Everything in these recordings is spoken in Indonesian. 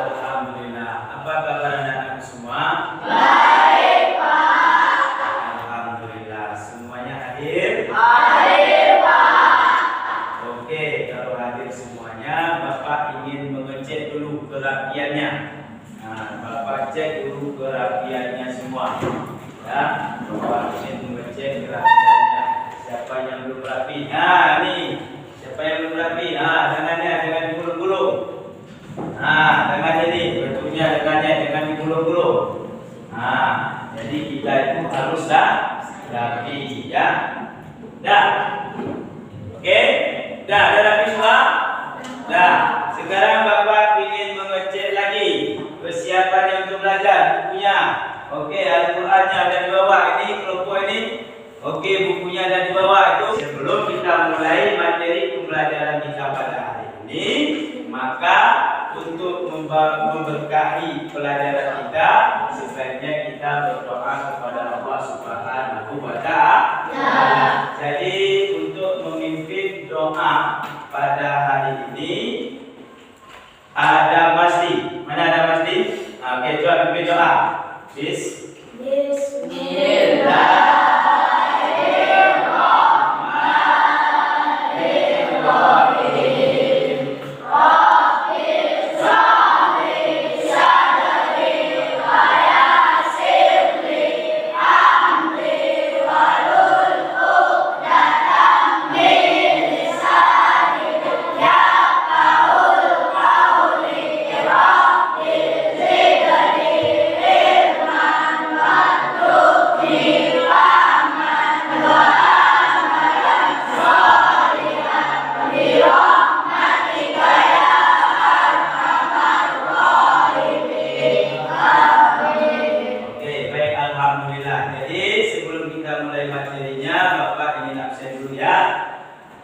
Alhamdulillah. Apa kabar anak-anak semua? Baik, Pak. Alhamdulillah. Semuanya hadir? Hadir, Pak. Oke, kalau hadir semuanya, Bapak ingin mengecek dulu kerapiannya. Nah, Bapak cek dulu kerapiannya semua. Ya, Bapak ingin mengecek kerapiannya. Siapa yang belum rapi? Nah, nih. Siapa yang belum rapi? Nah, tangannya jangan digulung-gulung. Nah, tangannya nih, bentuknya tangannya jangan digulung-gulung. Nah, jadi kita itu harus rapi, ya. Dah. Oke? Dah, ada rapi semua? Dah. Sekarang Bapak ingin mengecek lagi persiapannya untuk belajar, bukunya. Oke, Al-Qur'annya ada di bawah ini, kelompok ini. Oke, bukunya ada di bawah itu. Sebelum kita mulai materi pembelajaran kita pada hari ini, maka untuk memberkahi pelajaran kita, sebaiknya kita berdoa kepada Allah Subhanahu wa Ta'ala. Jadi untuk memimpin doa pada hari ini ada Masdi. Mana ada Masdi? Oke, coba pimpin doa.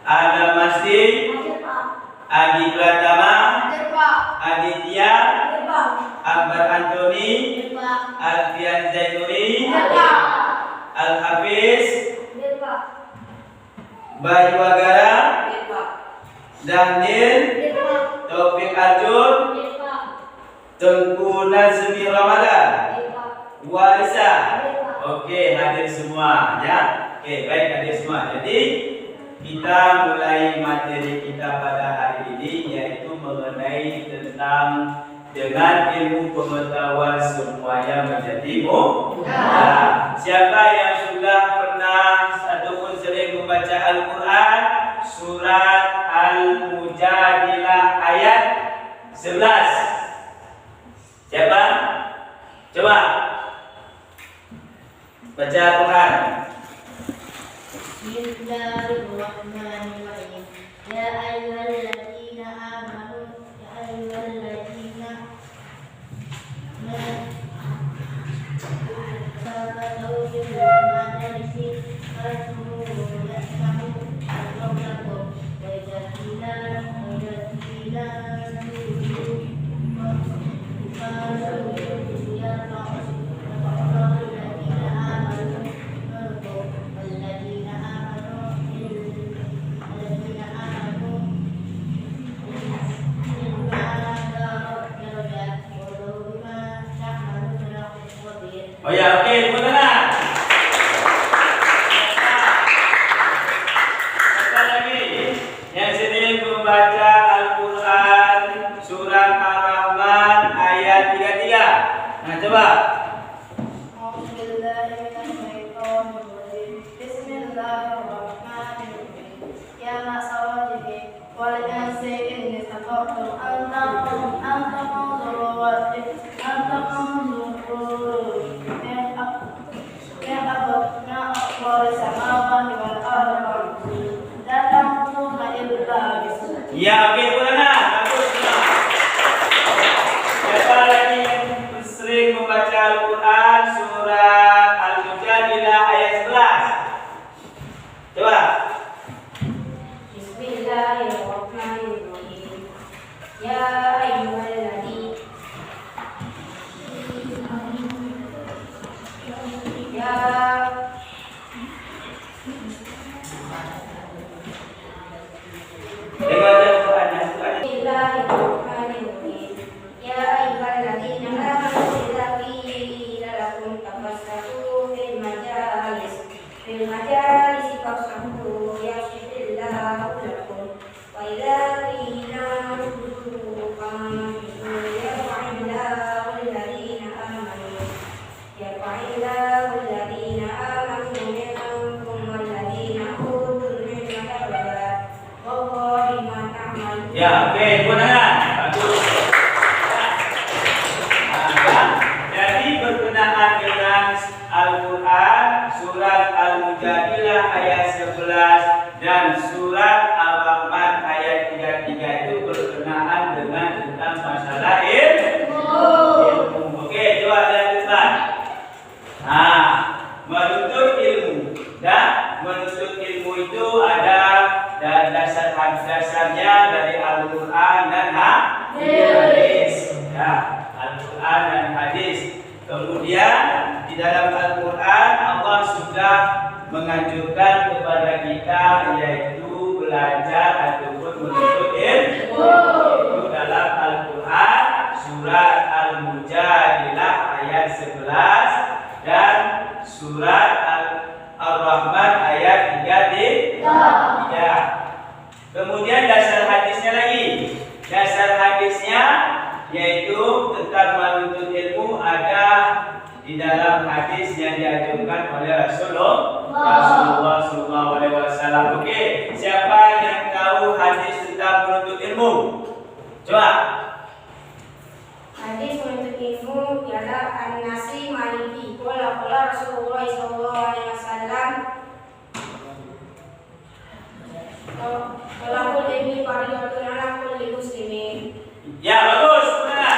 Ada Masdi, Adi Pratama, Aditya, Akbar Antoni, Alfian Zainuri, Al-Hafiz, Bayu Agara, Daniel, Taufik Arjun, Tengku Nazmi Ramadan, Warisa. Oke, hadir semua ya. Oke, baik, hadir semua. Jadi kita mulai materi kita pada hari ini, yaitu mengenai tentang dengan ilmu pengetahuan semuanya menjadi mudah. Siapa yang sudah pernah ataupun sering membaca Al-Quran surat Al-Mujadilah ayat 11? Siapa? Coba baca Al-Quran. Bismillahirrahmanirrahim. Ya ayyuhalladzina amanu Oh ya, oke, tepuk tangan. Sekali lagi, yang sering membaca Al-Quran surat Ar-Rahman ayat 33. Nah, coba. Ya, oke, benar. Bagus. Siapa lagi yang sering membaca Al-Quran surat Al-Mujadilah ayat 11? Coba. Bismillahirrahmanirrahim. Ya Ya, oke, kemenangan. Bagus. Ya. Jadi berkenaan dengan Al-Quran, surat Al-Mujadilah ayat 11 dan surat Al-Rahman ayat 33 itu berkenaan dengan tentang masalah ilmu. Oke, coba lanjutkan. Nah, menuntut ilmu. Dan menuntut ilmu itu ada dan dasarnya dari Al-Quran dan hadis. Ya, Al-Quran dan hadis. Kemudian di dalam Al-Quran Allah sudah menganjurkan kepada kita yaitu belajar ataupun menuntut ilmu. Itu dalam Al-Quran surat Al-Mujadilah ayat 11 dan surat Al-Rahman ayat 33. Kemudian dasar hadisnya lagi. Dasar hadisnya yaitu tentang menuntut ilmu ada di dalam hadis yang diajarkan oleh Rasulullah SAW. Oke, siapa yang tahu hadis tentang menuntut ilmu? Coba. Hadis menuntut ilmu ialah An-Nasi Maliki. Qala Rasulullah SAW. Talabul ilmi fardhatun 'ala kulli muslimin. Ya, bagus. Benar.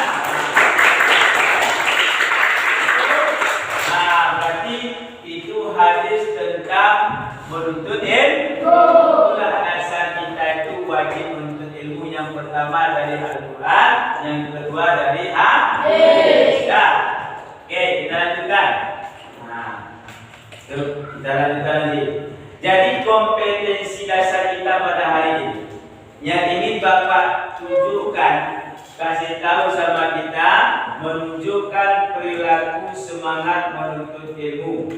Nah, berarti itu hadis tentang menuntut ilmu. Itulah dasar kita itu wajib menuntut ilmu. Yang pertama dari Al-Quran, yang kedua dari hadis. Ya. Oke, kita lanjutkan. Nah, kita lanjutkan lagi. Jadi kompetensi dasar kita pada hari ini yang ingin Bapak tunjukkan, kasih tahu sama kita, menunjukkan perilaku semangat menuntut ilmu.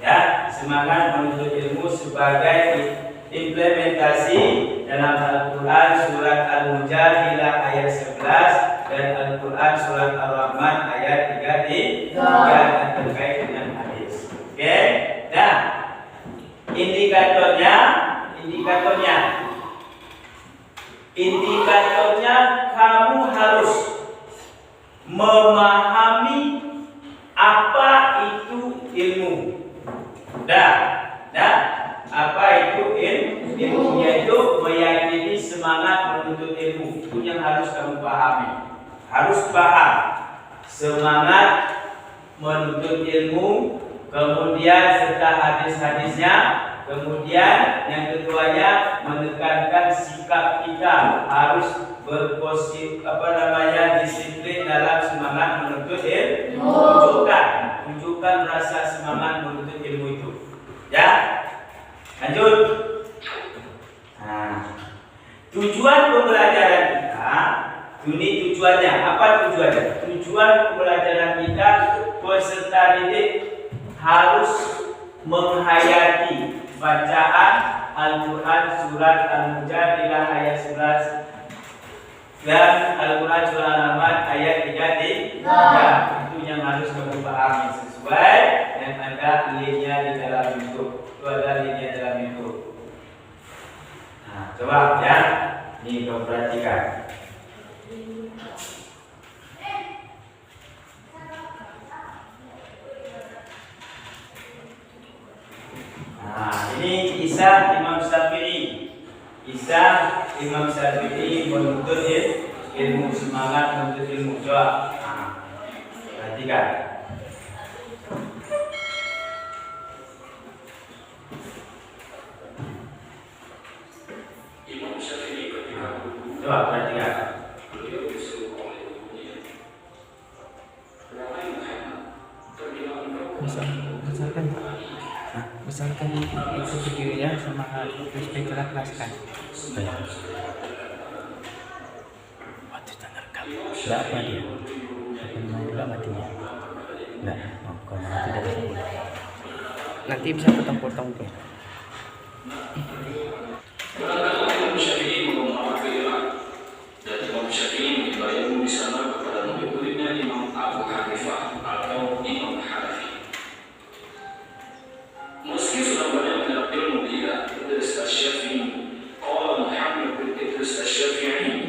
Ya, semangat menuntut ilmu sebagai implementasi dalam Al-Quran surat Al-Mujadilah ayat 11 dan Al-Quran surat Al-Rahman ayat 33 yang terkait dengan hadis. Oke, nah indikatornya kamu harus memahami apa itu ilmu. Apa itu ilmu? Yaitu meyakini semangat menuntut ilmu. Itu yang harus kamu pahami. Harus paham semangat menuntut ilmu. Kemudian serta hadis-hadisnya. Kemudian yang keduanya menekankan sikap kita harus disiplin dalam semangat menuntut ilmu. Tunjukkan rasa semangat menuntut ilmu itu. Ya, lanjut. Nah, tujuan pembelajaran kita, ini tujuannya apa? Tujuan pembelajaran kita, peserta didik harus menghayati bacaan Al-Quran surat Al-Mujadilah ayat 11 dan Al-Quran surat Al-Rahman ayat 33. Itu yang harus kamu pahami sesuai yang ada linknya di dalam YouTube. Itu ada linknya dalam YouTube. Nah, coba ya, ini kamu perhatikan. Nah, ini kisah Imam Syafi'i. Kisah Imam Syafi'i menuntut ilmu, semangat menuntut ilmu. Coba, perhatikan. Imam Syafi'i ketika Coba perhatikan. beliau disuruh oleh ibunya, wahai Muhammad, pergilah engkau Misalkan itu videonya sama speaker kelaskan. Waktu dengarkan. Enggak apa dia? Mau juga matinya? Enggak. Kalau mati tidak bisa. Nanti bisa potong-potong tuh. Berangkatlah Imam Syafi'i membawa ke Irak, dan Imam Syafi'i menimba ilmu di sana kepada murid-muridnya Imam Abu Hanifah atau Imam Hanafi. Meski sudah banyak mendapat ilmu di Irak, Idris Asy-Syafi'i, qala Muhammad bin Idris Asy-Syafi'i,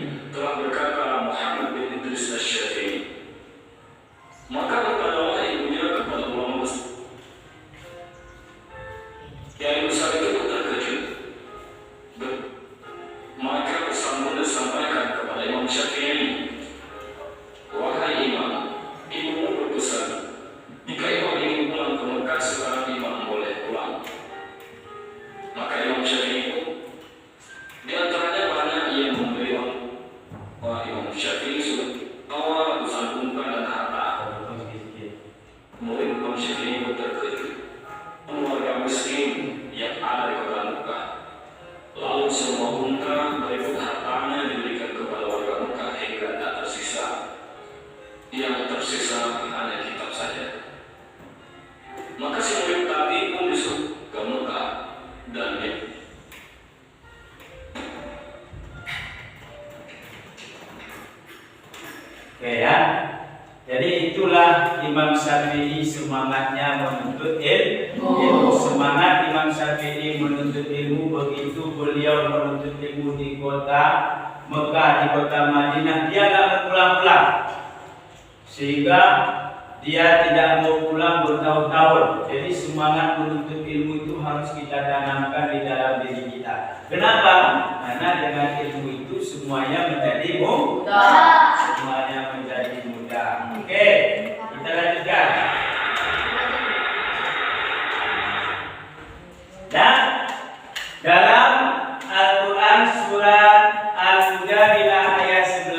Yang besar itu pun terkejut. Maka pesan pun disampaikan kepada Imam Syafi'i. Wahai Imam, ibumu berpesan, jika Imam ingin pulang ke Mekah sekarang Imam boleh pulang. Maka Imam Syafi'i pun di antaranya banyak yang memberi Imam Syafi'i sudah awal disambungkan dan harta. Murid Imam Syafi'i pun terkejut. Keluarga miskin yang ada di kota Mekah. Lalu semua unta berikut hartanya diberikan kepada warga Mekah hingga tak tersisa. Yang tersisa hanya kitab saja. Maka si murid tadi pun disuruh ke Mekah dan Oke ya. Jadi itulah Imam Syafi'i semangatnya menuntut ilmu. Semangat Imam Syafi'i menuntut ilmu begitu beliau menuntut ilmu di kota Mekah, di kota Madinah, dia tidak mau pulang-pulang. Sehingga dia tidak mau pulang bertahun-tahun. Jadi semangat menuntut ilmu itu harus kita tanamkan di dalam diri kita. Kenapa? Karena dengan ilmu itu semuanya menjadi mudah. Semuanya menjadi mudah. Oke, kita lanjutkan. Dan dalam Al-Quran surat Al-Mujadilah ayat 11,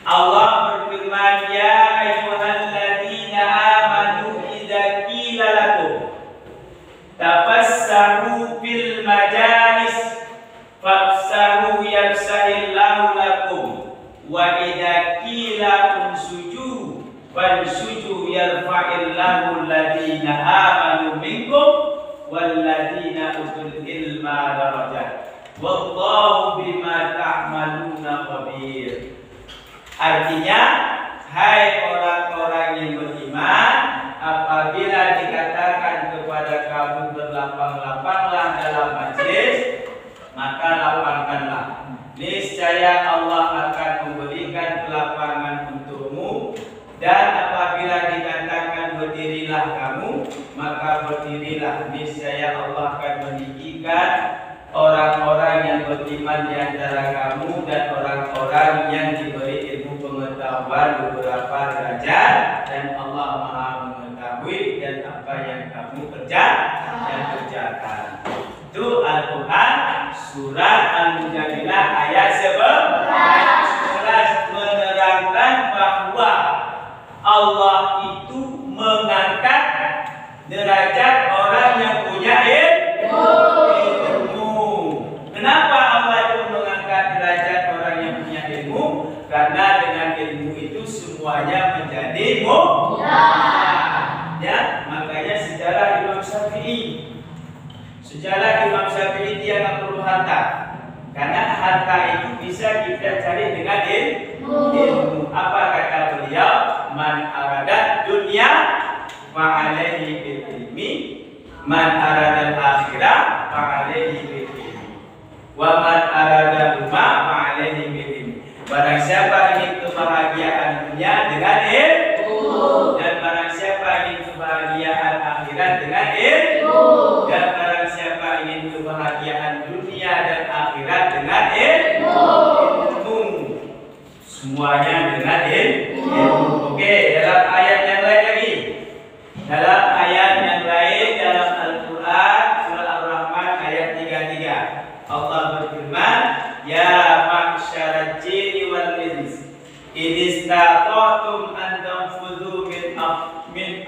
Allah berfirman, ya ayyuhalladzina amanu idza qila lakum tafassahu fil majalis fafsahu yafsahillahu lakum wa idza qila unsuju fansuju yarfa'illahu alladhina amanu minkum walladhina utul ilma darajat wallahu bima ta'maluna khabir. Artinya, hai orang-orang yang beriman, apabila dikatakan kepada kamu berlapang-lapanglah dalam majlis, maka lapangkanlah. Niscaya Allah akan memberikan kelapangan untukmu. Dan apabila dikatakan berdirilah kamu, maka berdirilah. Niscaya Allah akan meninggikan orang-orang yang beriman di antara kamu dan orang-orang yang diberi ilmu pengetahuan beberapa derajat, dan Allah Maha mengetahui dan apa yang kamu kerjakan. Itu Al-Quran surat Al-Mujadilah ayat 11 menerangkan bahwa Allah itu mengangkat derajat orang yang punya ilmu. Kenapa Allah itu mengangkat derajat orang yang punya ilmu? Karena dengan ilmu itu semuanya menjadi mudah. Ya, makanya sejarah Imam Syafi'i. Sejarah Imam Syafi'i dia nggak perlu harta. Karena harta itu bisa kita cari dengan ilmu. Apa kata beliau? Man aradat dunya fa'alaihi bil ilmi, man aradat akhirah fa'alaihi bil ilmi, wa man aradat rumah fa'alaihi bil ilmi. Barang siapa ingin kebahagiaan dunia dengan ilmu, dan barang siapa ingin kebahagiaan akhirat dengan ilmu, dan barang siapa ingin kebahagiaan dunia dan akhirat dengan ilmu. Semuanya dengan ilmu. Oke, dalam ayat yang lain lagi. Dalam ayat yang lain dalam Al-Quran surah Ar-Rahman ayat 33, Allah berfirman, ya ma'syaral jinni wal ins in istata'tum an tanfudhu min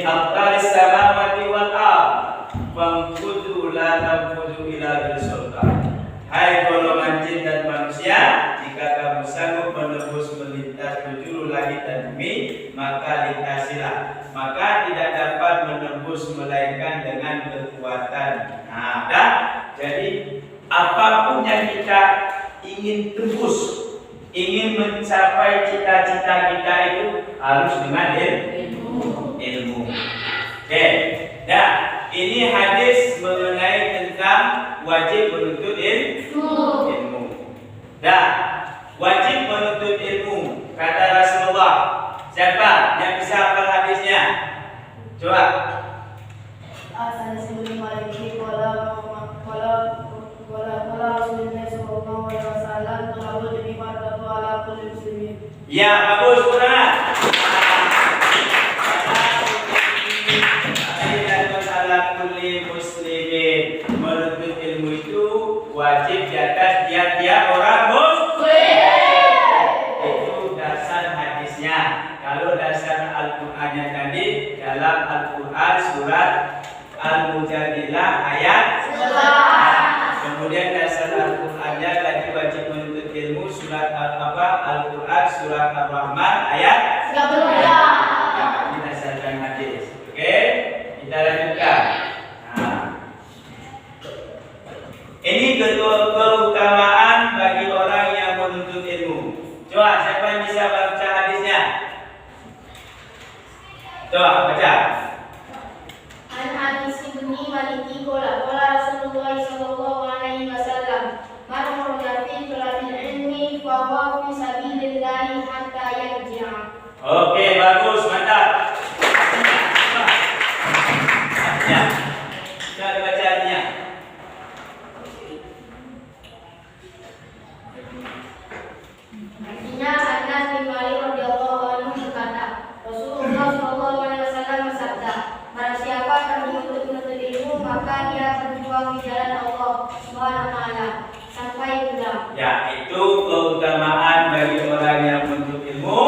aqtaris samawati wal ard fanfudhu la tanfudhu illa bisultan. Hai golongan jin dan manusia, jika kamu sanggup menembus melintas penjuru langit dan bumi, maka lintasilah. Maka tidak dapat menembus melainkan dengan kekuatan. Nah, jadi apapun yang kita ingin tembus, ingin mencapai cita-cita kita itu harus dengan ilmu. Oke. Nah, ini hadis mengenai tentang wajib menuntut ilmu. Dan wajib menuntut ilmu kata Rasulullah. Siapa yang bisa hafal hadisnya? Coba. Anas bin Malik qala Rasulullah sallallahu alaihi wasallam talabul ilmi fardhu ala kulli muslimin. Ya, bagus, Quran. Menuntut ilmu itu wajib di atas tiap-tiap orang muslim. Itu dasar hadisnya. Kalau dasar Al-Qur'annya tadi dalam Al-Qur'an surat Al-Mujadilah ayat 11. Kemudian dasar Al-Qur'annya tadi wajib menuntut ilmu surat Al-Qur'an surat Ar-Rahman ayat 13. Ini dasarkan hadis. Oke, kita lanjutkan. Ini keutamaan bagi orang yang menuntut ilmu. Coba siapa yang bisa baca hadisnya? Coba baca. An Anas bin Malik qala Rasulullah sallallahu alaihi wasallam man kharaja fi talabil ilmi fa huwa fi sabilillah hatta yarji'a. Oke, bagus, mantap. Artinya, coba dibaca artinya. Artinya Anas bin Malik radhiyallahu anhu berkata, Rasulullah sallallahu alaihi wasallam bersabda, barang siapa pergi untuk menuntut ilmu maka dia berjuang di jalan Allah Subhanahu wa taala sampai pulang. Ya, itu keutamaan bagi orang yang menuntut ilmu,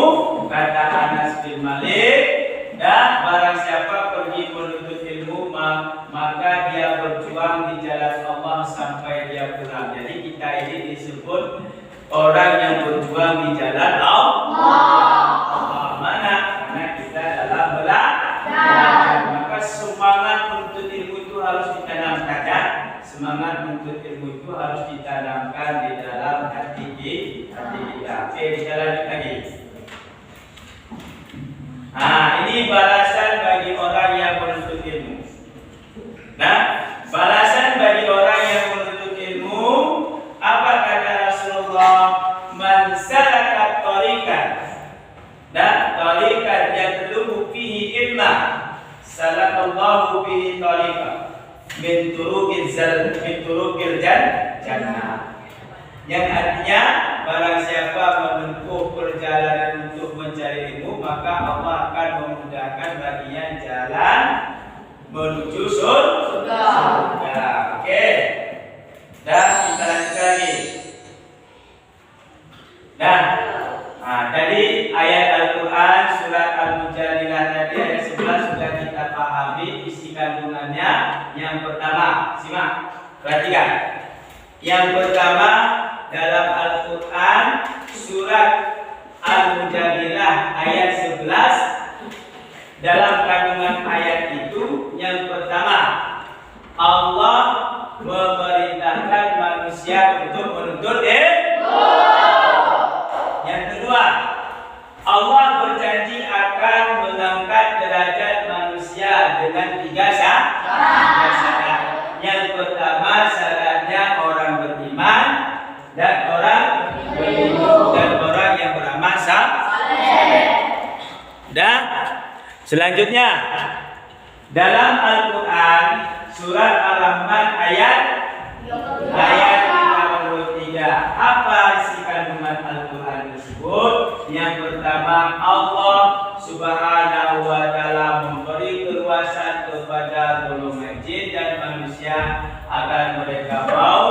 kata Anas bin Malik. Dan barang siapa pergi menuntut ilmu maka dia berjuang di jalan Allah sampai dia pulang. Jadi kita ini disebut orang yang berjuang di jalan Allah. Mana? Karena kita dalam belajar. Maka semangat menuntut ilmu itu harus ditanamkan, ya. Semangat menuntut ilmu itu harus ditanamkan di dalam hati kita. Oke, kita lanjut lagi. Nah, ini balasan bagi orang yang menuntut ilmu. Nah, balasan bagi orang yang menuntut ilmu, apa kata Rasulullah? Man salaka tariqan, dan tariqan yatlubu fihi ilma, salakallahu bihi tariqan min turukil jannah. Yang artinya barang siapa menempuh perjalanan untuk mencari ilmu, maka Allah akan memudahkan baginya jalan menuju surga. Oke. Dan kita lanjut lagi. Nah, tadi ayat Al-Quran surat Al-Mujadilah tadi ayat 11 sudah kita pahami isi kandungannya. Yang pertama, simak, perhatikan. Yang pertama, dalam Al-Quran surat Al-Mujadilah ayat 11, dalam kandungan ayat itu yang pertama, Allah memerintahkan manusia untuk menuntut ilmu. Yang kedua, Allah berjanji akan mengangkat derajat manusia dengan 3 syarat. Yang pertama, syaratnya orang beriman dan orang berilmu dan orang yang beramal saleh. Dan selanjutnya dalam Al-Quran surat Ar-Rahman ayat 33. Apa isi kandungan Al-Quran tersebut? Yang pertama, Allah Subhanahu wa taala memberi kekuasaan kepada golongan jin dan manusia agar mereka mau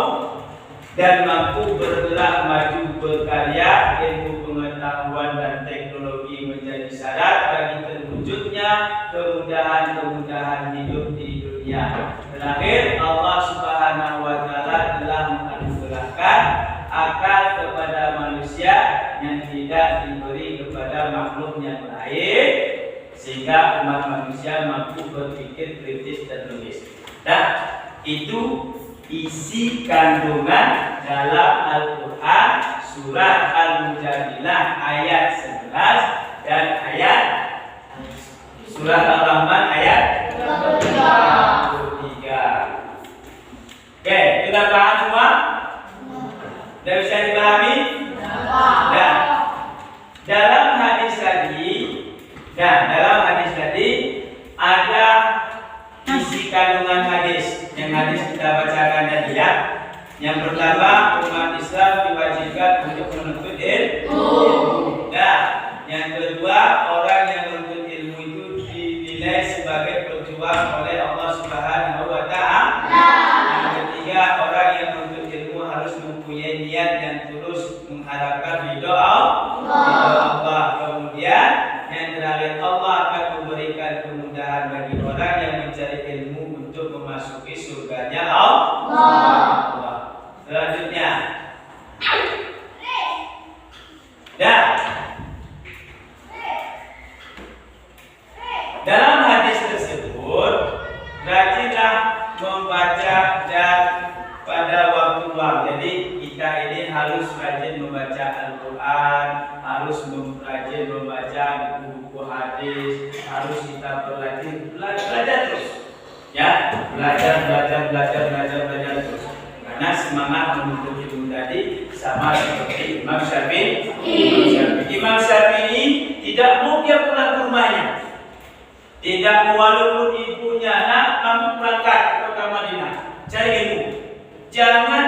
dan mampu bergerak maju berkarya. Ilmu pengetahuan dan teknologi menjadi syarat bagi terwujudnya kemudahan-kemudahan hidup di dunia. Terakhir, Allah Subhanahu wa taala telah menganugerahkan akal kepada manusia yang tidak diberi kepada makhluk yang lain, sehingga umat manusia mampu berpikir kritis dan logis. Nah, itu isi kandungan dalam Al-Quran surat Al-Mujadilah ayat 11 dan ayat surat Al-Rahman ayat 33. Oke, sudah paham semua? Sudah bisa dipahami? Nah, dalam hadis tadi ada isi isi kandungan hadis. Yang hadis kita bacakan tadi ya. Yang pertama, umat Islam diwajibkan untuk menuntut ilmu. Nah, yang kedua, orang yang menuntut ilmu itu dinilai sebagai pejuang oleh Allah Subhanahu wa Ta'ala. Yang ketiga, orang yang menuntut ilmu harus mempunyai niat yang tulus mengharapkan ridho Allah. Kemudian yang terakhir, Allah akan memberikan kemudahan bagi orang yang mencari ilmu untuk memasuki surganya Allah. Selanjutnya, dalam hadis tersebut, rajinlah membaca dan pada waktu luang. Jadi kita ini harus rajin membaca Al-Quran, harus rajin membaca buku hadis, harus kita belajar terus. Ya, belajar terus. Karena semangat menuntut ilmu tadi sama seperti Imam Syafi'i. Imam Syafi'i tidak mau dia pulang ke rumahnya. Tidak mau, walaupun ibunya, nak kamu berangkat ke kota Madinah cari ilmu. Jangan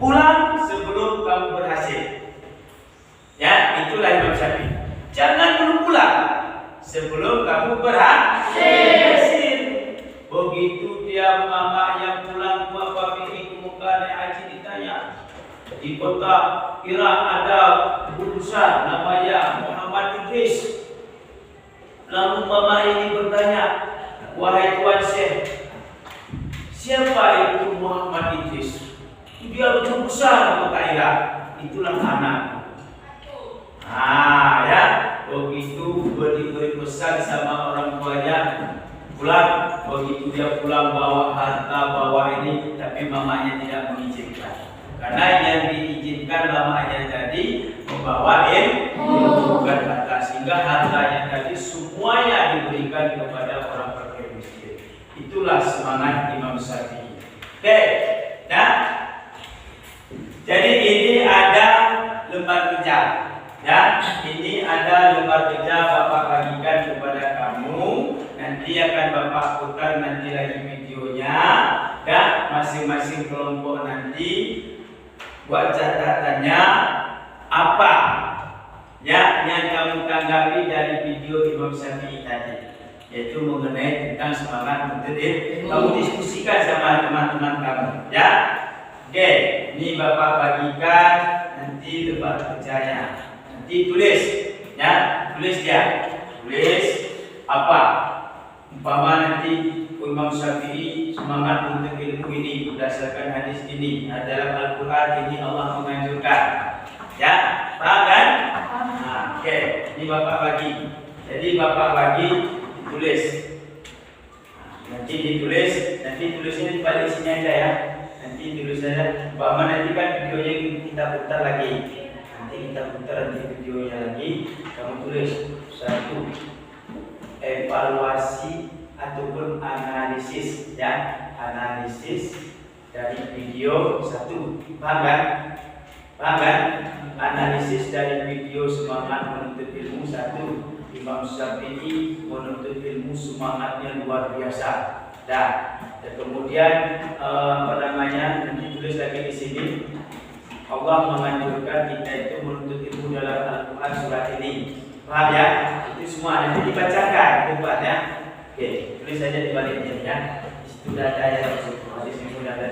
pulang sebelum kamu berhasil. Ya, itulah Imam Syafi'i. Jangan dulu pulang sebelum kamu berhasil. Begitu dia mama yang pulang tua papi itu muka Haji ditanya di kota Irak ada guru besar namanya Muhammad Idris. Lalu mama ini bertanya, wahai tuan Syekh, siapa itu Muhammad Idris? Dia guru besar kota Irak. Itulah anak. Ya, begitu diberi pesan sama orang tuanya. Pulang, begitu dia pulang bawa harta, bawa ini, tapi mamanya tidak mengizinkan. Karena yang diizinkan mamanya tadi membawa ilmu, bukan harta. Sehingga hartanya tadi semuanya diberikan kepada orang fakir miskin. Itulah semangat Imam Syafi'i. Oke, nah, jadi ini ada lembar kerja. Ya, ini ada lembar kerja Bapak bagikan kepada kamu. Nanti akan Bapak putar nanti lagi videonya. Dan masing-masing kelompok nanti buat catatannya apa ya yang kamu tanggapi dari video Imam Syafi'i tadi, yaitu mengenai tentang semangat menuntut ilmu. Kamu diskusikan sama teman-teman kamu ya. Oke, ini Bapak bagikan nanti lembar kerjanya. Nanti tulis ya, tulis apa? Umpama nanti Imam Syafi'i semangat untuk ilmu ini berdasarkan hadis ini, dalam Al-Quran ini Allah menganjurkan. Ya, paham kan? Nah, oke, ini Bapak bagi. Jadi Bapak bagi ditulis. Nanti ditulis, nanti tulisnya di balik sini aja ya. Nanti tulis saja. Umpama nanti kan videonya kita putar lagi. Nanti kita putar videonya lagi. Kamu tulis satu. Evaluasi ataupun analisis ya, analisis dari video satu. Paham kan? Analisis dari video semangat menuntut ilmu satu. Imam Syafi'i menuntut ilmu semangatnya luar biasa. Dan kemudian nanti tulis lagi di sini. Allah menganjurkan kita itu menuntut ilmu dalam Al-Quran surat ini. Paham ya? Itu semua nanti dibacakan tempatnya. Oke, tulis saja di baliknya ya. Di situ sudah ada ya, di sini sudah ada.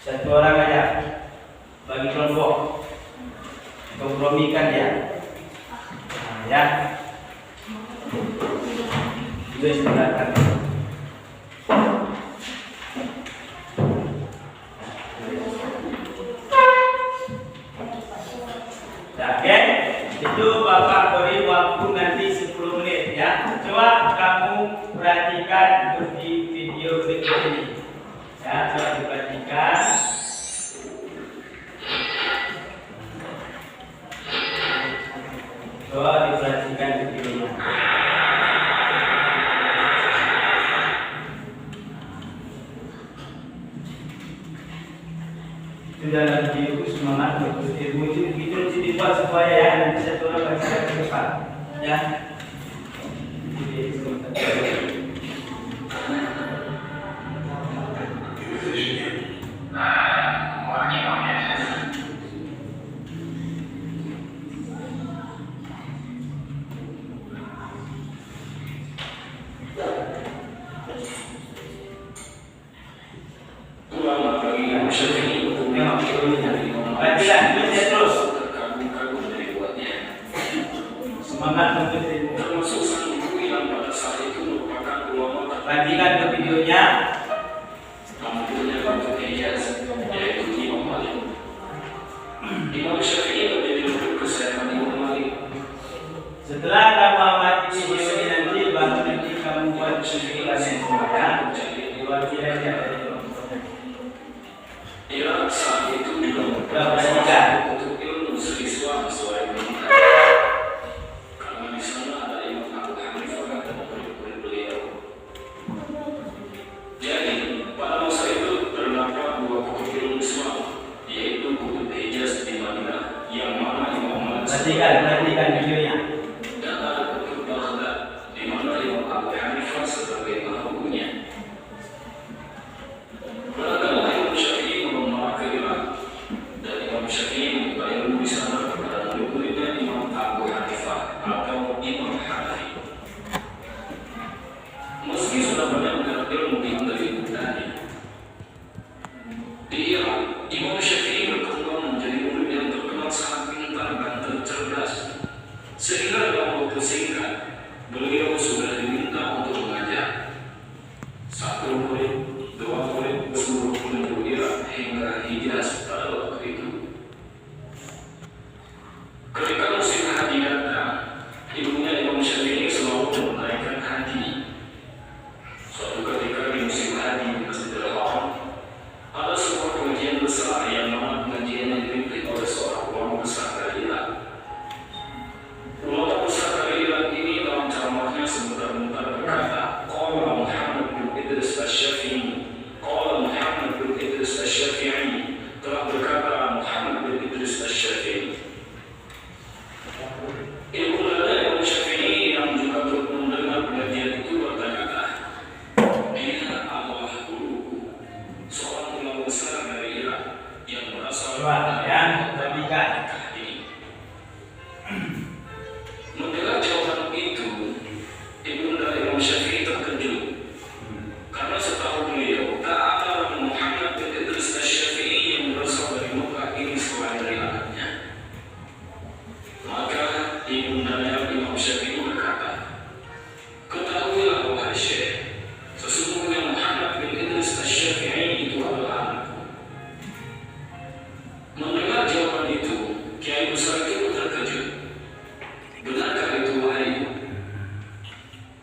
Satu orang aja bagi kelompok, kompromikan ya. Nah, ya. Tulis silakan. Oke. Itu Bapak beri waktu nanti 10 menit ya. Coba kamu perhatikan di video berikut ini. Ya, coba diperhatikan. Coba diperhatikan videonya. Itu dalam video semangat untuk ilmu itu dibuat supaya ya nanti satu orang baca ke depan ya. Perhatikan ke videonya. Mampunya untuk Hijaz, yaitu Imam Malik. Imam Syafi'i menjadi lebih kesayangan Imam Malik. Setelah kamu amati video ini nanti, baru nanti kamu buat kesimpulannya semua ya. Diwakilnya dari Ia saat itu juga perhatikan. untuk ilmu siswa sesuai minat. Karena di sana ada Imam Abu Hanifah dan murid-murid beliau. Jadi pada masa itu terdapat dua kutub ilmu Islam, yaitu kutub Hijaz di Madinah, yang mana Imam Malik Perhatikan videonya. dan ada kutub Baghdad, di mana Imam Abu Hanifah sebagai penghulunya. Beragama Imam Syafi'i membawa ke Irak, dan Imam Syafi'i membuka ilmu di sana kepada murid-muridnya Imam Abu Hanifah atau Imam Hanafi. Meski sudah banyak menggarap ilmu dari ibu tadi, di Irak Imam Syafi'i berkembang menjadi murid yang terkenal sangat pintar dan cerdas, sehingga dalam waktu singkat beliau sudah diminta untuk mengajar. Satu murid, dua murid, seluruh penduduk Irak hingga Hijaz pada waktu itu. Ketika musim haji datang, ibunya Imam Syafi'i selalu menunaikan haji. Suatu ketika di musim haji di Masjidil Haram, ada sebuah pengajian besar yang mana pengajian yang dipimpin oleh seorang ulama besar dari Irak. Ulama besar dari Irak ini dalam ceramahnya sebentar-bentar berkata, "Qala Muhammad bin Idris Asy-Syafi'i, qala Muhammad bin Idris Asy-Syafi'i," telah berkata Muhammad bin Idris Asy-Syafi'i. Ibu nada Imam Syafi'i yang juga turut mendengar pengajian itu berkata, "Dia adalah guruku, seorang ulama besar dari Irak yang berasal Coba ya, perhatikan. ini." Mendengar jawaban itu, ibunda Imam Syafi'i terkejut, karena setahu beliau tak ada orang Muhammad bin Idris Asy-Syafi'i yang berasal dari Mekah ini selain dari anaknya. Maka ibunda Imam Syafi'i berkata, "Ketahuilah wahai Syekh, sesungguhnya Muhammad bin Idris Asy-Syafi'i itu adalah anakku." Mendengar jawaban itu, Kiai besar itu terkejut. "Benarkah itu wahai ibu?"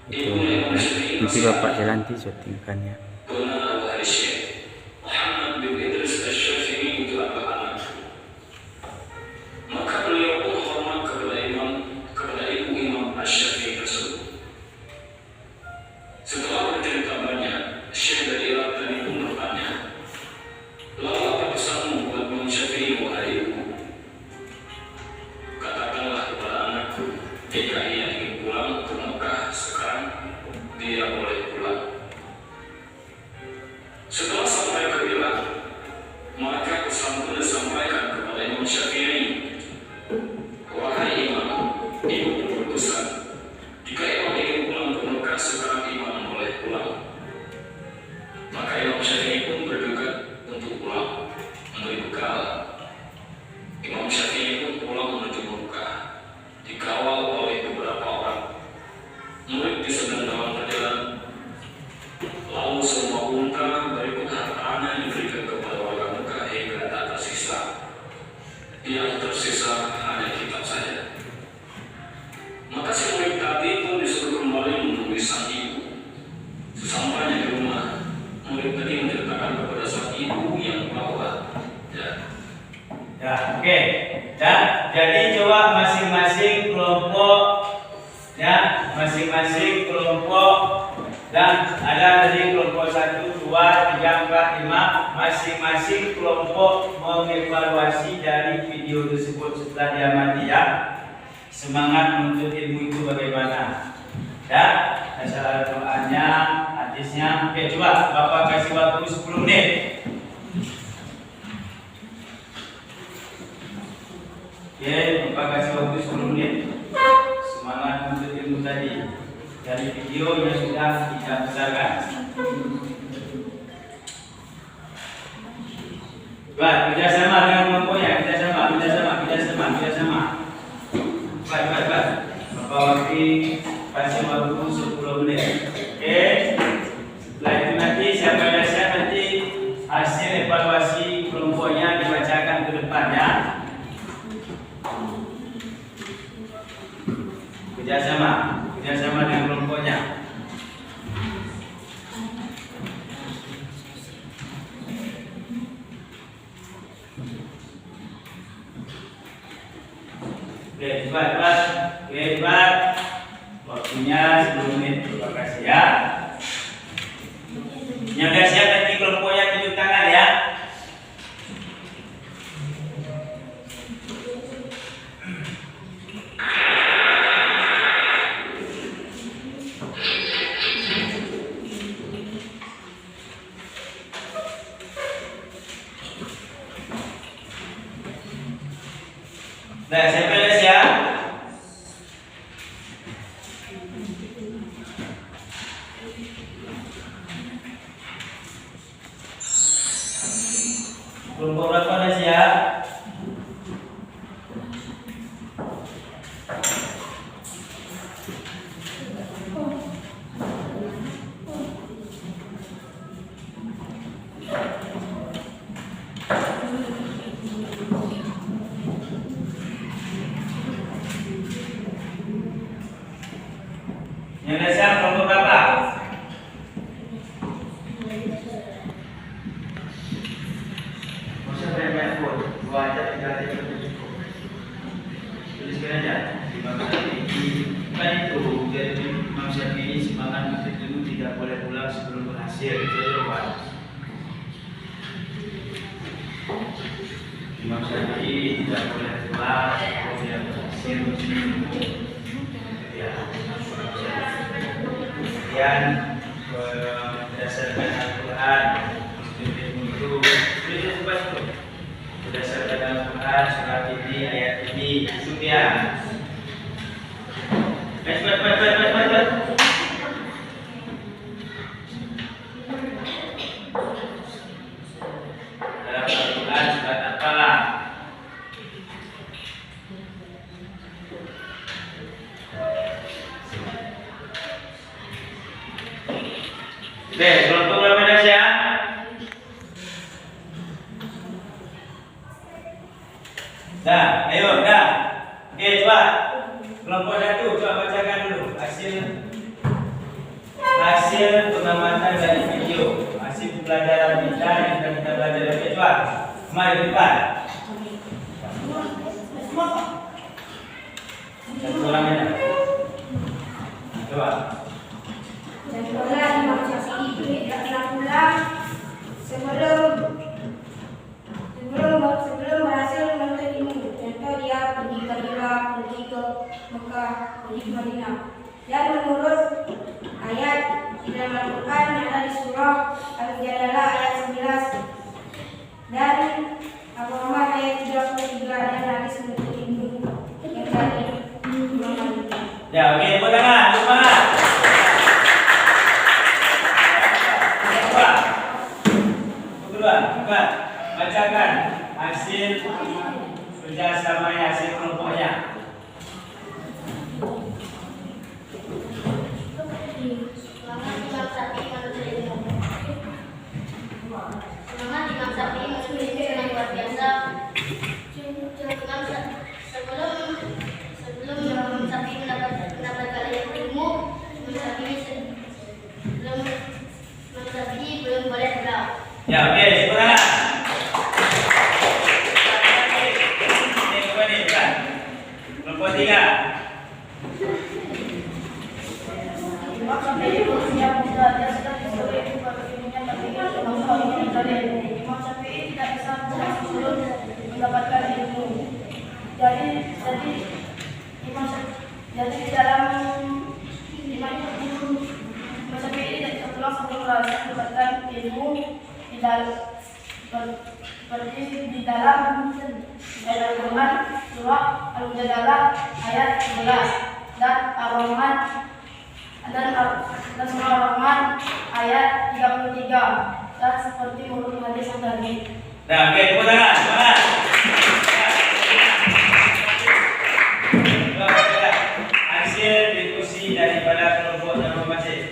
Ibunya Imam Syafi'i Nanti Bapak Jalanti syutingkannya. "Benar wahai Syekh, Muhammad bin Idris Asy-Syafi'i itu adalah anakku." Maka beliau pun hormat kepada ibu Imam Asy-Syafi'i tersebut. Setelah bercerita banyak, Syekh dari Irak tadi pun bertanya, "Lalu apa pesanmu buat Imam Syafi'i wahai ibu?" "Katakanlah kepada anakku, jika ia ingin pulang ke Mekah sekarang, dia boleh pulang." Setelah sampai ke Irak, maka pesan pun disampaikan kepada Imam Syafi'i, "Wahai Imam, ibu berpesan, jika Imam ingin pulang ke Mekah sekarang, Imam boleh pulang." Maka Imam Syafi'i pun bergegas untuk pulang, memberi bekal. Imam Syafi'i pun pulang menuju Mekah, dikawal oleh beberapa orang. Murid di sedang dalam perjalanan. Lalu semua unta berikut hartanya diberikan kepada warga Mekah hingga tak tersisa. Yang tersisa hanya kitab saja. Maka si murid tadi pun disuruh kembali menemui sang ibu. Sesampainya di rumah, murid tadi menceritakan kepada sang ibu yang bahwa Ya, oke. Ya, jadi coba masing-masing kelompok dan ada dari kelompok 1, 2, 3, 4, 5, masing-masing kelompok mengevaluasi dari video tersebut setelah diamati ya. Semangat menuntut ilmu itu bagaimana? Ya, asal doanya, hadisnya. Oke, coba Bapak kasih waktu 10 menit. Oke, Bapak kasih waktu 10 menit. Semangat menuntut ilmu tadi dari video yang sudah kita besarkan. Baik, kerjasama dengan kelompoknya, kerjasama. Baik. Bapak Wakil kasih waktu 10 menit. Oke. waktunya 10 menit. Terima kasih ya. Yang sudah siap nanti kelompoknya tunjuk tangan ya. Nah, saya beres ya. Kelompok berapa ada siap? Yang sudah siap kelompok berapa? Masa banyak pun, 2 aja 3 aja cukup. Tuliskan aja. Imam Syafi'i kan itu, jadi Imam Syafi'i semangat itu tidak boleh pulang sebelum berhasil. Itu jawaban. Imam Syafi'i tidak boleh pulang sebelum dia berhasil. Ya. Kemudian berdasarkan Al-Quran berdasarkan Al-Quran surat ini ayat ini itu dia. Cepat. Dalam Al-Quran surat apa? Oke, kelompok berapa dah siap? Dah, ayo, dah. Oke, coba. Kelompok 1, coba bacakan dulu hasil pengamatan dari video, hasil pembelajaran kita yang sudah kita belajar. Oke, coba. Mari depan. Satu orang aja. Coba. Dan pula Imam Syafi'i tidak pernah pulang sebelum berhasil menuntut ilmu. Contoh dia pergi ke Irak, pergi ke Mekah, pergi ke Madinah. Dan menurut ayat di dalam Al-Quran yang ada di surah Al-Mujadalah ayat 11 dan Al-Rahman ayat 33 dan hadis menuntut ilmu yang tadi Imam Malik. Ya, oke, tepuk tangan, tepuk tangan. Kedua, bacakan hasil kerjasamanya, hasil kelompoknya. Semangat Imam Syafi'i menuntut ilmu. Semangat Imam Syafi'i menuntut ilmu dengan luar biasa. Sebelum Imam Syafi'i mendapatkan ilmu, Imam Syafi'i belum boleh pulang. Ya, oke, sebenarnya. Kelompok 3. Imam Syafi'i tidak bisa sebelum mendapatkan ilmu. Jadi Imam Syafi'i tidak bisa pulang sebelum mendapatkan ilmu di dalam ayat Al-Quran surah Al-Mujadalah ayat 11 dan Ar-Rahman dan surah Ar-Rahman ayat 33 dan seperti menurut hadis yang tadi. Nah, oke, tepuk tangan, semangat. Hasil diskusi daripada kelompoknya masing-masing.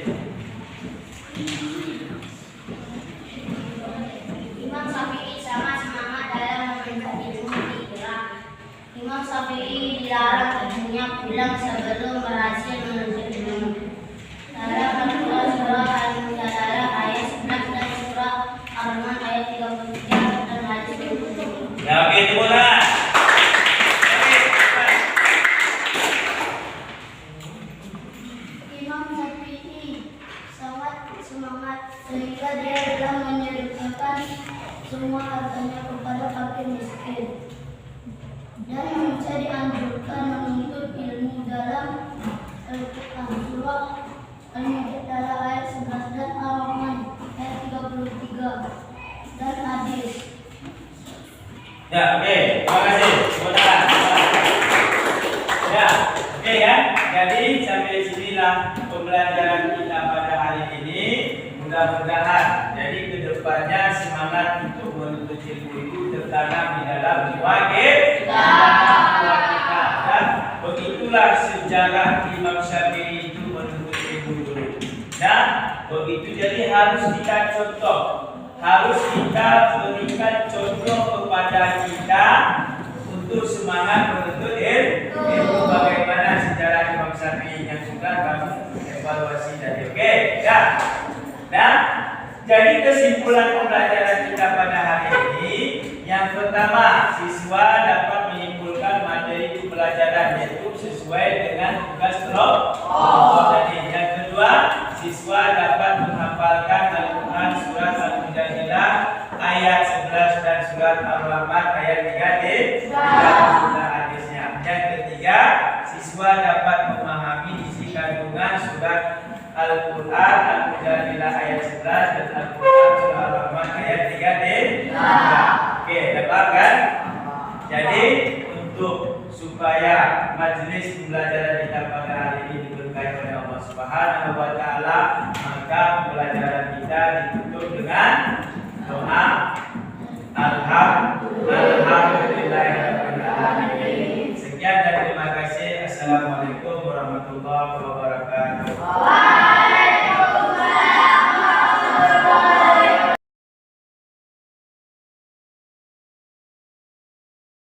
Imam Syafi'i sangat semangat dalam menuntut ilmu di Irak. Imam Syafi'i dilarang ibunya pulang sebelum berhasil menuntut ilmu. Dalam Al-Quran surah Al-Mujadalah ayat 11 dan surah Ar-Rahman ayat 33 dan hadis 20. Ya, semangat sehingga dia rela menyerahkan semua hartanya kepada fakir miskin. Dan manusia dianjurkan menuntut ilmu dalam Al-Quran surah Al-Mujadalah ayat 11 dan Ar-Rahman ayat 33 dan hadis. Ya, oke. Terima kasih. Tepuk tangan. Ya, oke ya. Jadi sampai sinilah pembelajaran kita pada hari ini. Mudah-mudahan jadi kedepannya semangat untuk menuntut ilmu itu tertanam di dalam jiwa kita. Dan begitulah sejarah Imam Syafi'i itu menuntut ilmu dulu. Dan begitu jadi harus kita contoh, harus kita berikan contoh kepada kita untuk semangat menuntut ilmu. Bagaimana sejarah Imam Syafi'i yang sudah kami evaluasi tadi. Oke, ya. Nah, jadi kesimpulan pembelajaran kita pada hari ini, yang pertama, siswa dapat menyimpulkan materi pembelajaran yaitu sesuai dengan tugas kelompok tadi. Yang kedua, siswa dapat menghafalkan Al-Quran surat Al-Mujadilah ayat 11 dan surat Ar-Rahman ayat 3 sudah hadisnya. Yang ketiga, siswa dapat memahami isi kandungan surat Al-Quran Al-Mujadilah ayat 11 dan Al-Quran surah Al-Rahman ayat 3 Oke, dapat kan? Jadi untuk supaya majelis pembelajaran kita pada hari ini diberkahi oleh Allah Subhanahu wa taala, maka pembelajaran kita ditutup dengan doa Alhamdulillahirabbil alamin.